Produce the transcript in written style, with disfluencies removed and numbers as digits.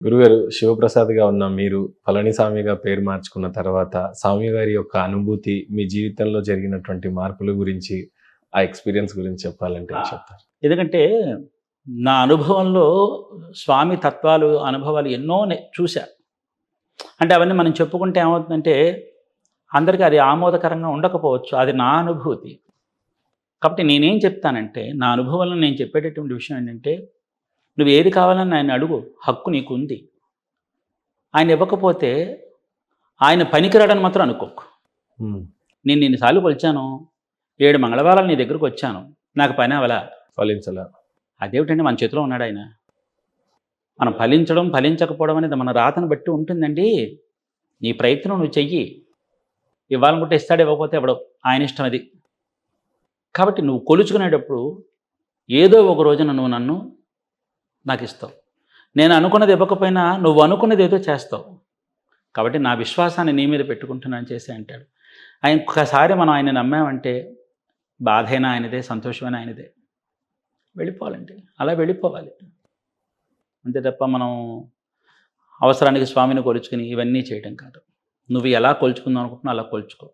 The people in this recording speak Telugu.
గురుగారు శివప్రసాద్‌గా ఉన్న మీరు పళనిస్వామిగా పేరు మార్చుకున్న తర్వాత, స్వామి గారి యొక్క అనుభూతి, మీ జీవితంలో జరిగినటువంటి మార్పుల గురించి, ఆ ఎక్స్‌పీరియన్స్ గురించి చెప్పాలంటే ఏం చెప్తారు? ఎందుకంటే, నా అనుభవంలో స్వామి తత్వాలు, అనుభవాలు ఎన్నో చూసా. అంటే అవన్నీ మనం చెప్పుకుంటే ఏమవుతుందంటే, అందరికీ అది ఆమోదకరంగా ఉండకపోవచ్చు. అది నా అనుభూతి. కాబట్టి నేనేం చెప్తానంటే, నా అనుభవంలో నేను చెప్పేటటువంటి విషయం ఏంటంటే, నువ్వు ఏది కావాలని ఆయన్ని అడుగు. హక్కు నీకుంది. ఆయన ఇవ్వకపోతే, ఆయన పనికిరాడని మాత్రం అనుకోకు. హ్మ్. నేను ఇన్ని సార్లు కొలిచాను. 7 మంగళవారాలు నీ దగ్గరకొచ్చాను. నాకు పని అవ్వలా. ఫలించలా. అదేమిటండి మన చేతిలో ఉన్నాడాయన. మనం ఫలించడం, ఫలించకపోవడం అనేది మన రాతను బట్టి ఉంటుందండి. నీ ప్రయత్నం నువ్వు చెయ్యి. ఇవ్వాలనుకుంటే ఇస్తాడు, ఇవ్వకపోతే ఇవ్వడు. ఆయన ఇష్టం అది. కాబట్టి నువ్వు కొలుచుకునేటప్పుడు ఏదో ఒక రోజున నువ్వు నన్ను నాకిస్తావు. నేను అనుకున్నది ఇవ్వకపోయినా నువ్వు అనుకున్నది ఏదో చేస్తావు. కాబట్టి నా విశ్వాసాన్ని నీ మీద పెట్టుకుంటున్నాను చేసి అంటాడు. ఆయన ఒక్కసారి మనం ఆయన్ని నమ్మామంటే బాధైనా ఆయనదే, సంతోషమైనా ఆయనదే. వెళ్ళిపోవాలండి. అలా వెళ్ళిపోవాలి. అంతే తప్ప మనం అవసరానికి స్వామిని కొలుచుకుని ఇవన్నీ చేయటం కాదు. నువ్వు ఎలా కొలుచుకుందాం అనుకుంటున్నావు అలా కొలుచుకో.